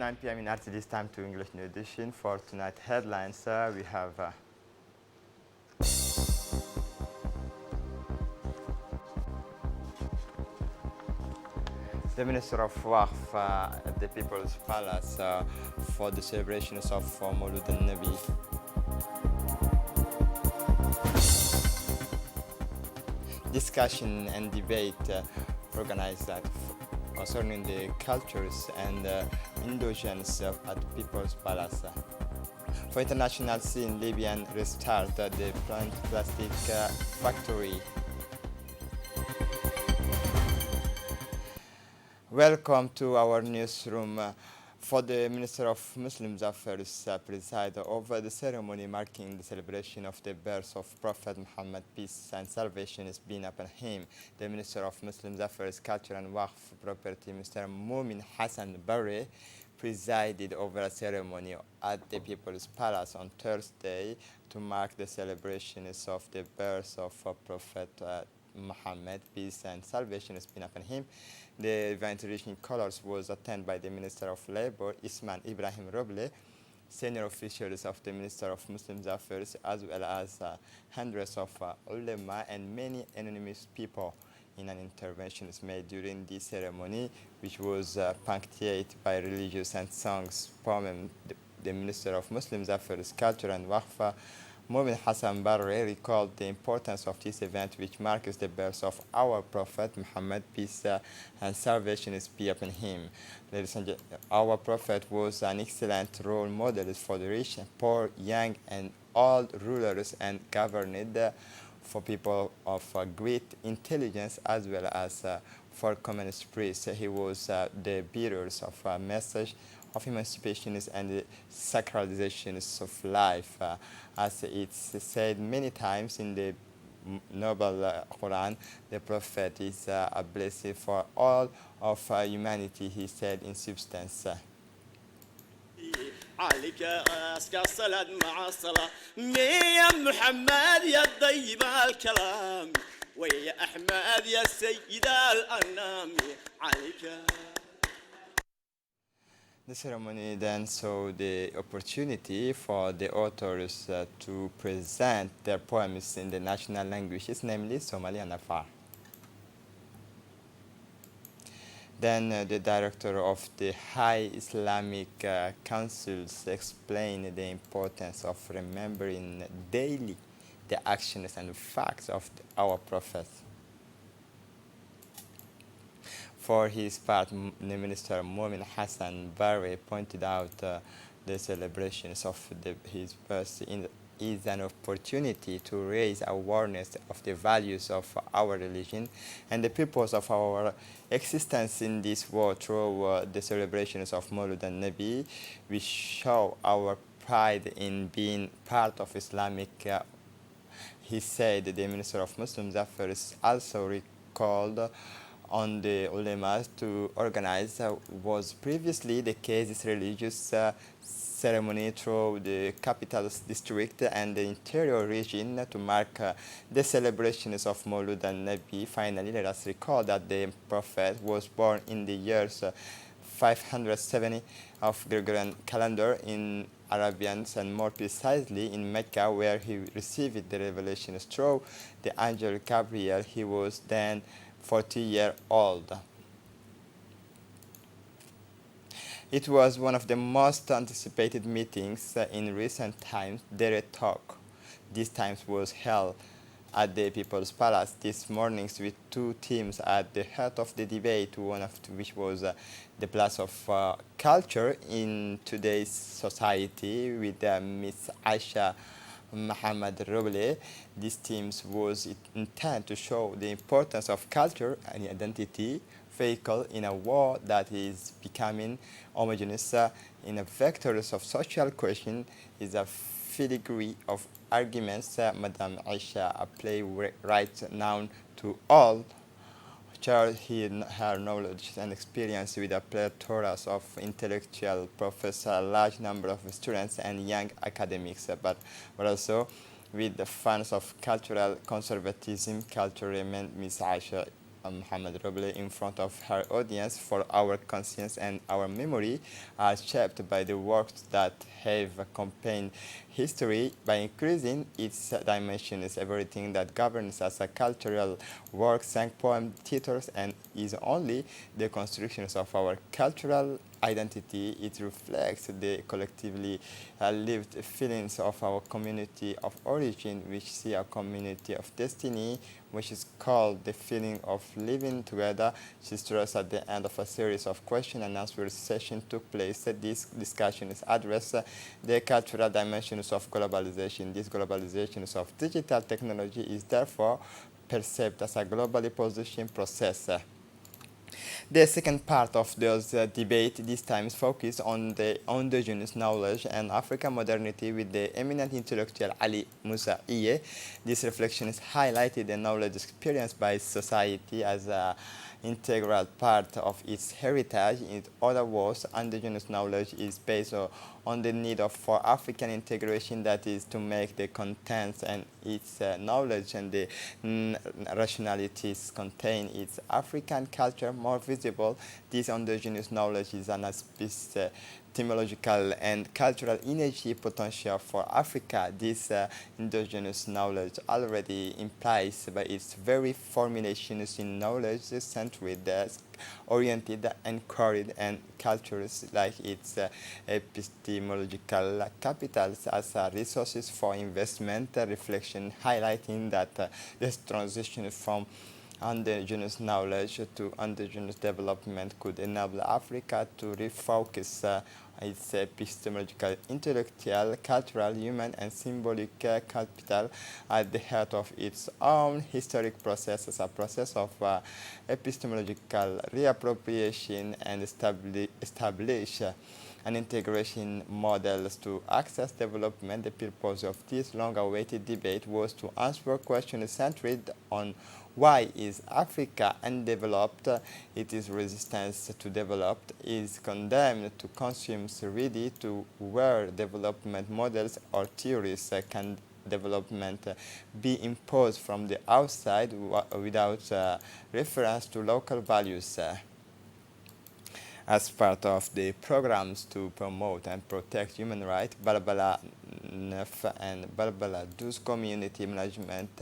9 p.m. in RTD's Time to English New Edition. For tonight headlines, we have the Minister of Waqf at the People's Palace for the celebrations of Maulud al-Nabi. Discussion and debate organized concerning the cultures and indulgence at the People's Palace. For international scene, Libyan restart the plastic factory. Welcome to our newsroom. For the Minister of Muslim Affairs preside over the ceremony marking the celebration of the birth of Prophet Muhammad, peace and salvation is being upon him. The Minister of Muslim Affairs, Culture and Waqf Property, Mr. Mumin Hassan Barre, presided over a ceremony at the People's Palace on Thursday to mark the celebrations of the birth of Prophet Muhammad, peace and salvation is being upon him. The event reaching colors was attended by the Minister of Labor, Isman Ibrahim Roble, senior officials of the Minister of Muslim Affairs, as well as hundreds of ulema and many anonymous people in an intervention made during this ceremony, which was punctuated by religious and songs performed. The Minister of Muslim Affairs, Culture and Waqf, Mumin Hassan Barre, recalled the importance of this event, which marks the birth of our Prophet Muhammad, peace and salvation be upon him. Ladies and gentlemen, our Prophet was an excellent role model for the rich, poor, young, and old rulers, and governed for people of great intelligence as well as for common spirits. He was the bearer of a message of emancipation and the sacralization of life. As it's said many times in the Noble Quran, the Prophet is a blessing for all of humanity, he said in substance. عليك أسكى الصلاة مع الصلاة يا محمد يا طيب الكلام ويا أحمد يا سيد الأنام عليك. The ceremony then saw the opportunity for the authors to present their poems in the national languages, namely Somali and Afar. Then the director of the High Islamic Councils explained the importance of remembering daily the actions and facts of our Prophet. For his part, the Minister Mumin Hassan Barre pointed out the celebrations of his birth is an opportunity to raise awareness of the values of our religion and the purpose of our existence in this world through the celebrations of Maulud al-Nabi. We show our pride in being part of Islamic. He said the Minister of Muslim Affairs also recalled on the ulema to organize was previously the case this religious ceremony through the capital district and the interior region to mark the celebrations of Maulud al-Nabi. Finally, let us recall that the Prophet was born in the years 570 of Gregorian calendar in Arabians, and more precisely in Mecca, where he received the revelations through the angel Gabriel. He was then 40-year-old. It was one of the most anticipated meetings in recent times. Their talk this time was held at the People's Palace this morning with two themes at the heart of the debate, one of which was the place of culture in today's society with Miss Aisha Muhammad Roble. This theme was intended to show the importance of culture and identity vehicle in a world that is becoming homogeneous in a vectors of social question is a filigree of arguments. Madam Aisha, a playwright known to all, shared her knowledge and experience with a plethora of intellectual professors, a large number of students and young academics, but also with the fans of cultural conservatism, culture, and Ms. Aisha Muhammad Roble in front of her audience, for our conscience and our memory are shaped by the works that have accompanied history. By increasing its dimensions, everything that governs as a cultural work, sang, poem, theaters, and is only the constructions of our cultural identity. It reflects the collectively lived feelings of our community of origin, which see a community of destiny, which is called the feeling of living together. She stressed at the end of a series of question and answer sessions took place. This discussion is addressed the cultural dimensions of globalization. This globalization of digital technology is therefore perceived as a globally positioned process. The second part of this debate this time is focused on the indigenous knowledge and African modernity with the eminent intellectual Ali Musa Iye. This reflection is highlighted the knowledge experienced by society as an integral part of its heritage. In other words, indigenous knowledge is based on the need for African integration, that is to make the contents and its knowledge and the rationalities contain its African culture more visible. This indigenous knowledge is an epistemological and cultural energy potential for Africa. This indigenous knowledge already implies by its very formulations in knowledge centered, oriented, encouraged, and cultures like its epistemological capitals as resources for investment. Reflection highlighting that this transition from indigenous knowledge to indigenous development could enable Africa to refocus its epistemological, intellectual, cultural, human, and symbolic capital at the heart of its own historic process, as a process of epistemological reappropriation, and establish and integration models to access development. The purpose of this long-awaited debate was to answer questions centered on why is Africa undeveloped, it is resistance to develop, is condemned to consume ready to where development models or theories can development be imposed from the outside without reference to local values. As part of the programs to promote and protect human rights, Balbala Nef and Balbala Dus Community Management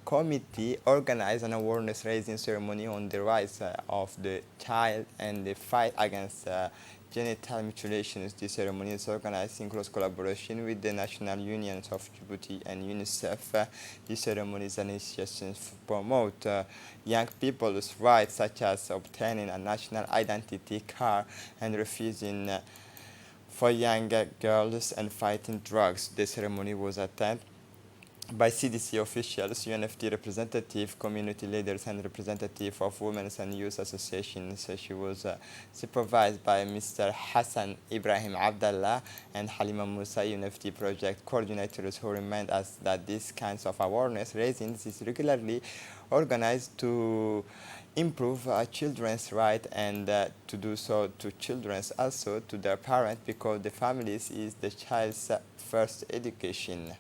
Committee organized an awareness-raising ceremony on the rights of the child and the fight against genital mutilations. This ceremony is organized in close collaboration with the National Unions of Djibouti and UNICEF. This ceremony is an initiative to promote young people's rights, such as obtaining a national identity card and refusing for young girls and fighting drugs. The ceremony was attended by CDC officials, UNFD representative, community leaders, and representative of women's and youth associations. She was supervised by Mr. Hassan Ibrahim Abdallah and Halima Musa, UNFD project coordinators, who remind us that these kinds of awareness raising is regularly organized to improve children's rights, and to do so to children's also to their parents, because the families is the child's first education.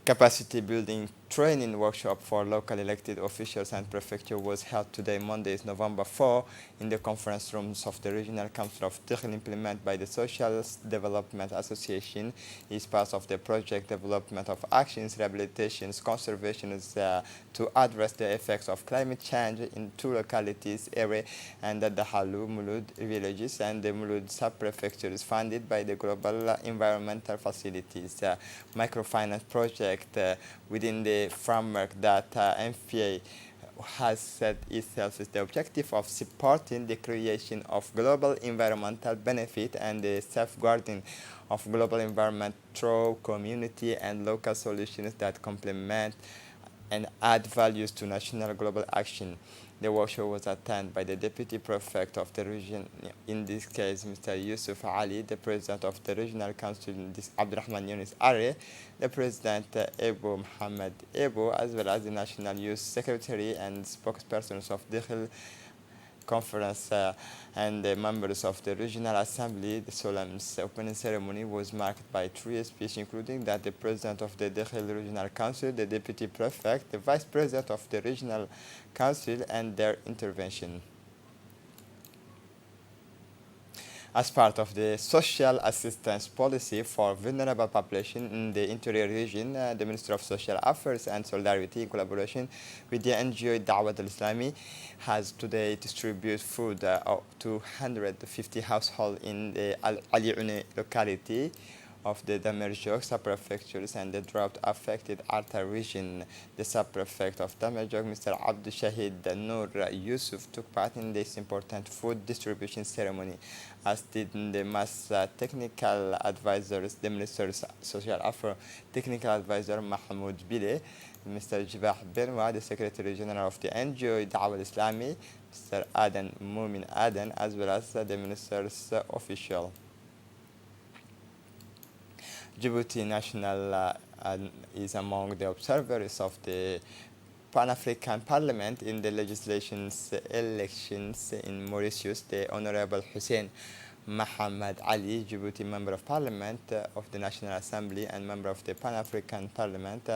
Capacity building training workshop for local elected officials and prefecture was held today, Monday, November 4, in the conference rooms of the Regional Council of Tikhl, implemented by the Social Development Association. Is part of the project development of actions, rehabilitations, conservations to address the effects of climate change in two localities, Ere and the Halu Mulud villages, and the Mulud sub-prefecture is funded by the Global Environmental Facilities microfinance project within the framework that MFA has set itself as the objective of supporting the creation of global environmental benefit and the safeguarding of global environment through community and local solutions that complement and add values to national global action. The workshop was attended by the Deputy Prefect of the region, in this case Mr. Yusuf Ali, the President of the Regional Council, Abdurrahman Yunis Are, the President Ebo Muhammad Ebo, as well as the National Youth Secretary and spokespersons of Dikhl conference and the members of the Regional Assembly. The solemn opening ceremony was marked by three speeches, including that the President of the Dakhil Regional Council, the Deputy Prefect, the Vice President of the Regional Council, and their intervention. As part of the social assistance policy for vulnerable population in the interior region, the Minister of Social Affairs and Solidarity, in collaboration with the NGO Dawat al-Islami, has today distributed food to 250 households in the Ali Une locality of the Damerjog sub-prefectures and the drought-affected Arta region. The sub-prefect of Damerjog, Mr. Abdul Shahid Noor Yusuf, took part in this important food distribution ceremony, as did the mass technical advisors, the Minister's Social Affairs Technical Advisor Mahmoud Bile, Mr. Jibah Benwa, the Secretary General of the NGO Dawah al-Islami, Mr. Adan Mumin Adan, as well as the Minister's official. Djibouti National is among the observers of the Pan-African Parliament in the legislation's elections in Mauritius. The Honorable Hussein Muhammad Ali, Djibouti Member of Parliament of the National Assembly and Member of the Pan-African Parliament,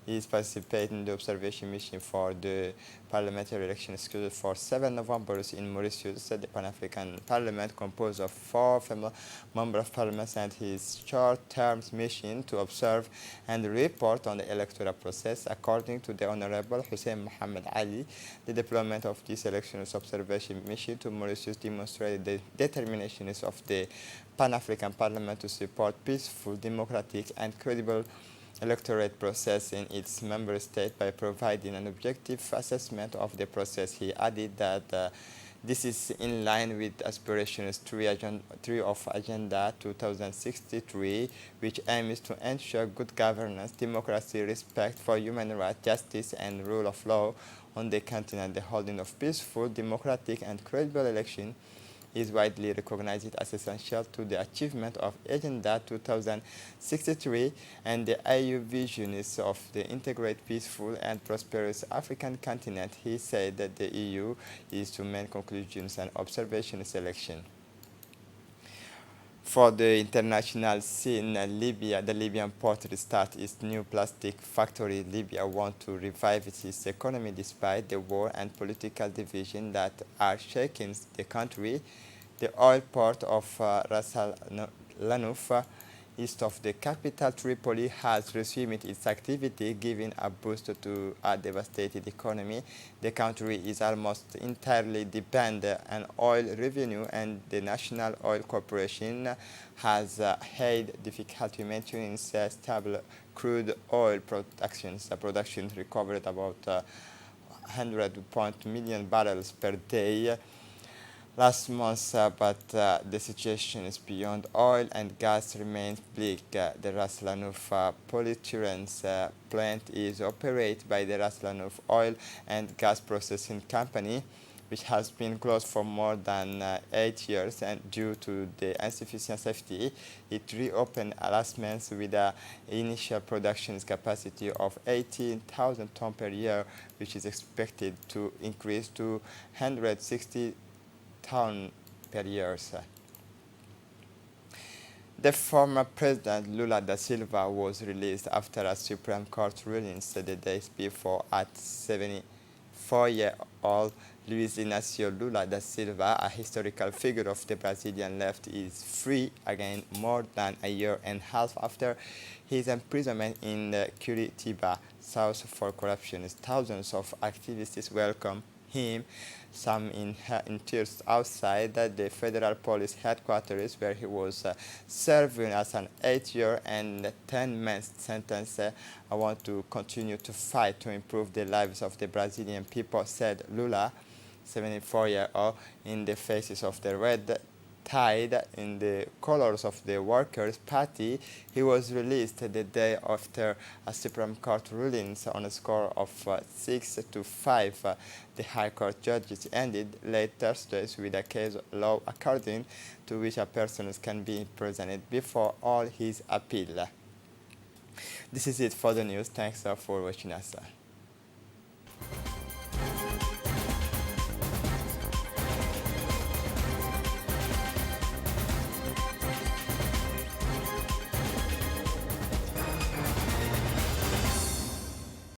is participating in the observation mission for the parliamentary election scheduled for 7 November in Mauritius. The Pan-African Parliament, composed of 4 female Members of Parliament, sent his short-term mission to observe and report on the electoral process. According to the Honorable Hussein Muhammad Ali, the deployment of this elections observation mission to Mauritius demonstrated the determination of the Pan-African Parliament to support peaceful, democratic, and credible electorate process in its member state by providing an objective assessment of the process. He added that this is in line with aspirations 3 of Agenda 2063, which aims to ensure good governance, democracy, respect for human rights, justice, and rule of law on the continent. The holding of peaceful, democratic, and credible elections is widely recognized as essential to the achievement of Agenda 2063 and the EU vision is of the integrated, peaceful, and prosperous African continent. He said that the EU is to make conclusions and observation selection. For the international scene, Libya, the Libyan port restart its new plastic factory. Libya wants to revive its economy despite the war and political division that are shaking the country. The oil port of Ras Al Lanuf, east of the capital Tripoli, has resumed its activity, giving a boost to a devastated economy. The country is almost entirely dependent on oil revenue, and the National Oil Corporation has had difficulty maintaining stable crude oil production. The production recovered about 100 million barrels per day last month, but the situation is beyond oil and gas remains bleak. The Ras Lanuf polyurethane plant is operated by the Ras Lanuf Oil and Gas Processing Company, which has been closed for more than 8 years, and due to the insufficient safety, it reopened last month with an initial production capacity of 18,000 tons per year, which is expected to increase to 160 tons per year. The former President Lula da Silva was released after a Supreme Court ruling the days before at 74-year-old Luiz Inácio Lula da Silva, a historical figure of the Brazilian left, is free again more than a year and a half after his imprisonment in Curitiba, South, for corruption. Thousands of activists welcome him, some in tears outside the federal police headquarters, where he was serving as an 8-year and 10-month sentence. I want to continue to fight to improve the lives of the Brazilian people, said Lula, 74-year-old, in the faces of the red tide in the colors of the Workers' Party. He was released the day after a Supreme Court ruling on a score of 6-5. The High Court judges ended late Thursday with a case law according to which a person can be imprisoned before all his appeal. This is it for the news. Thanks for watching us.